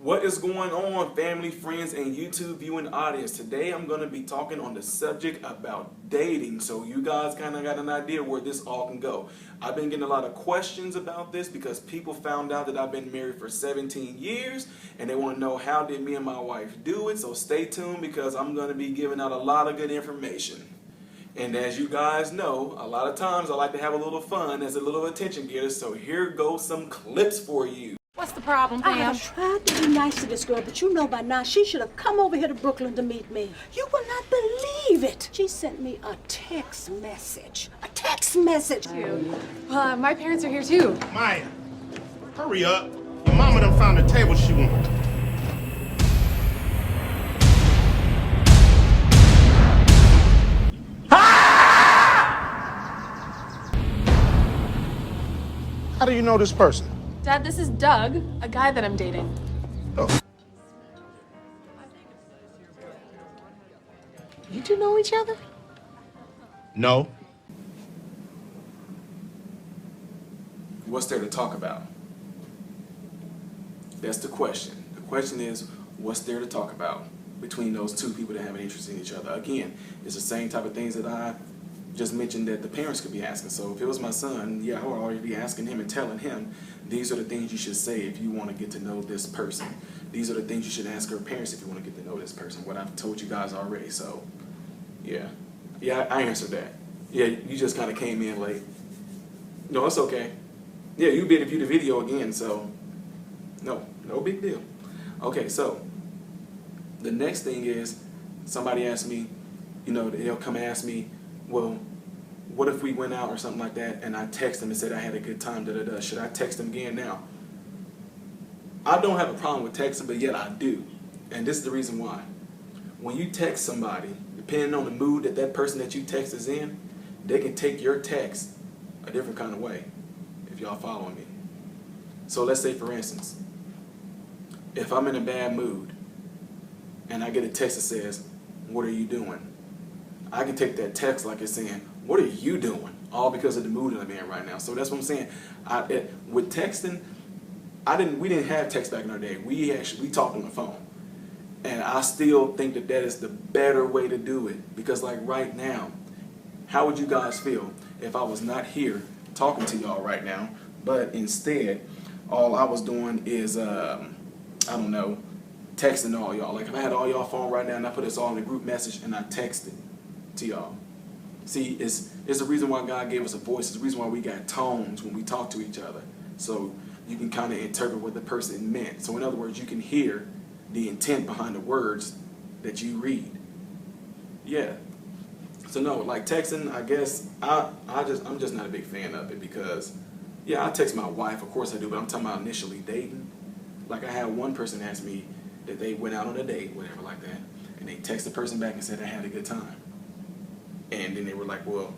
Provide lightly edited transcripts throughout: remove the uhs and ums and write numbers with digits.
What is going on, family, friends, and YouTube viewing audience? Today I'm going to be talking on the subject about dating, so you guys kind of got an idea where this all can go. I've been getting a lot of questions about this because people found out that I've been married for 17 years and they want to know how did me and my wife do it, so stay tuned because I'm going to be giving out a lot of good information. And as you guys know, a lot of times I like to have a little fun as a little attention getter, so here goes some clips for you. What's the problem, I Pam? have tried to be nice to this girl, but you know by now she should have come over here to Brooklyn to meet me. You will not believe it. She sent me a text message. A text message. My parents are here too. Maya, hurry up. Your mama done found the table she wanted. How do you know this person? Dad, this is Doug, a guy that I'm dating. Oh. You two know each other? No. What's there to talk about? That's the question. The question is, what's there to talk about between those two people that have an interest in each other? Again, it's the same type of things that I just mentioned that the parents could be asking. So if it was my son, yeah, I would already be asking him and telling him, these are the things you should say if you want to get to know this person. These are the things you should ask her parents if you want to get to know this person. What I've told you guys already. So, yeah, I answered that. Yeah, you just kind of came in late. No, it's okay. Yeah, you've been to view the video again, so no big deal. Okay, so the next thing is somebody asked me, they'll come and ask me, well, what if we went out or something like that and I text them and said I had a good time, da-da-da. Should I text them again now? I don't have a problem with texting, but yet I do. And this is the reason why. When you text somebody, depending on the mood that that person that you text is in, they can take your text a different kind of way, if y'all following me. So let's say, for instance, if I'm in a bad mood and I get a text that says, what are you doing? I can take that text like it's saying, what are you doing? All because of the mood that I'm in right now. So that's what I'm saying. With texting, we didn't have text back in our day. We talked on the phone. And I still think that is the better way to do it. Because like right now, how would you guys feel if I was not here talking to y'all right now, but instead, all I was doing is, texting all y'all. Like if I had all y'all phone right now and I put us all in a group message and I texted to y'all. See, it's the reason why God gave us a voice. It's the reason why we got tones when we talk to each other. So you can kind of interpret what the person meant. So in other words, you can hear the intent behind the words that you read. Yeah. So no, like texting, I guess I'm just not a big fan of it because, yeah, I text my wife, of course I do, but I'm talking about initially dating. Like I had one person ask me that they went out on a date, whatever like that, and they text the person back and said they had a good time. And then they were like, well,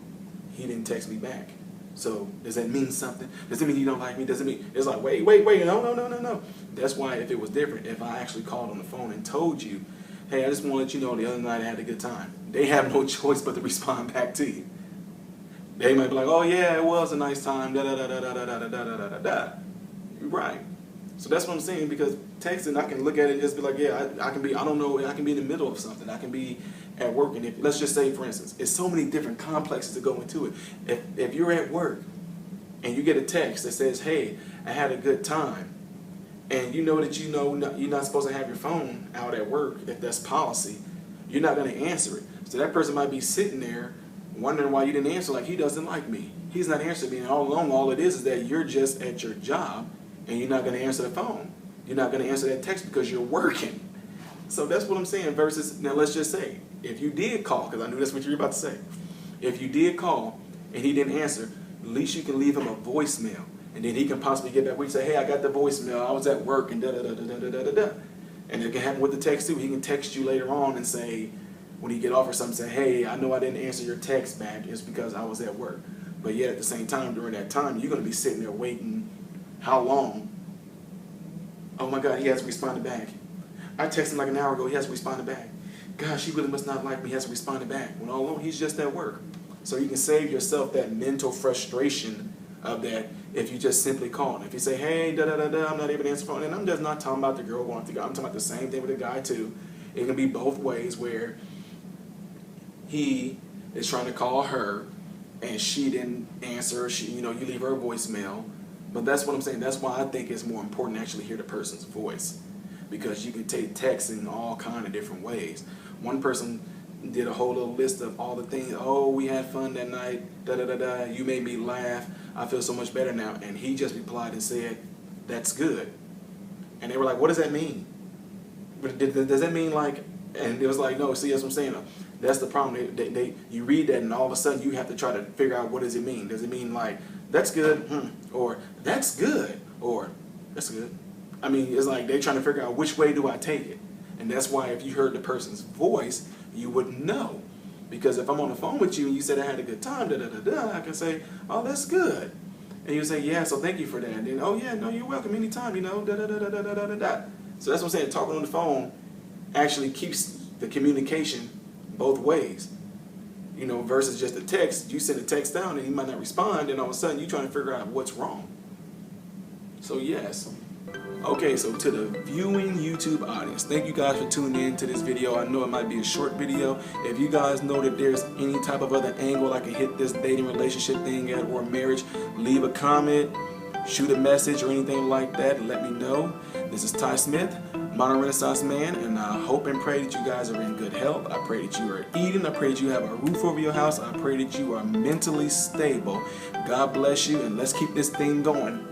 he didn't text me back. So does that mean something? Does it mean you don't like me? Does it mean, it's like, wait, no. That's why if it was different, if I actually called on the phone and told you, hey, I just want to let you know the other night I had a good time. They have no choice but to respond back to you. They might be like, oh yeah, it was a nice time, da-da-da-da-da-da-da-da-da-da-da. Right. So that's what I'm saying, because texting, I can look at it and just be like, yeah, I can be in the middle of something. I can be at work, and let's just say, for instance, it's so many different complexes to go into it. If you're at work and you get a text that says, hey, I had a good time, and you know that you're not supposed to have your phone out at work, if that's policy, you're not going to answer it. So that person might be sitting there wondering why you didn't answer, like he doesn't like me. He's not answering me, and all along, all it is that you're just at your job, and you're not going to answer the phone. You're not going to answer that text because you're working. So that's what I'm saying versus, now let's just say, if you did call, because I knew that's what you were about to say. If you did call and he didn't answer, at least you can leave him a voicemail. And then he can possibly get back with you and say, hey, I got the voicemail, I was at work, and da-da-da-da-da-da-da-da. And it can happen with the text too. He can text you later on and say, when he get off or something, say, hey, I know I didn't answer your text back. It's because I was at work. But yet at the same time, during that time, you're going to be sitting there waiting. How long? Oh my God, he hasn't responded back. I texted him like an hour ago, he hasn't responded back. Gosh, he really must not like me, he hasn't responded back. When all along, he's just at work. So you can save yourself that mental frustration of that if you just simply call. And if you say, hey, da-da-da-da, I'm not able to answer the phone, and I'm just not talking about the girl going to the guy, I'm talking about the same thing with the guy too. It can be both ways where he is trying to call her and she didn't answer, you leave her a voicemail. But that's what I'm saying. That's why I think it's more important to actually hear the person's voice, because you can take text in all kind of different ways. One person did a whole little list of all the things. Oh, we had fun that night. Da da da da. You made me laugh. I feel so much better now. And he just replied and said, "That's good." And they were like, "What does that mean?" But does that mean like? And it was like, no. See, that's what I'm saying. That's the problem. You read that, and all of a sudden you have to try to figure out what does it mean. Does it mean like that's good, or that's good, or that's good? I mean, it's like they're trying to figure out which way do I take it. And that's why if you heard the person's voice, you would know. Because if I'm on the phone with you and you said I had a good time, da da da da, I can say, oh, that's good. And you say, yeah, so thank you for that. And then, oh yeah, no, you're welcome anytime, da da da da da da da da da. So that's what I'm saying. Talking on the phone actually keeps the communication both ways. Versus just a text. You send a text down and he might not respond, and all of a sudden you're trying to figure out what's wrong. So yes. Okay, so to the viewing YouTube audience, thank you guys for tuning in to this video. I know it might be a short video. If you guys know that there's any type of other angle I can hit this dating relationship thing at, or marriage, leave a comment, shoot a message or anything like that, let me know. This is Ty Smith, Modern Renaissance Man, and I hope and pray that you guys are in good health. I pray that you are eating. I pray that you have a roof over your house. I pray that you are mentally stable. God bless you, and let's keep this thing going.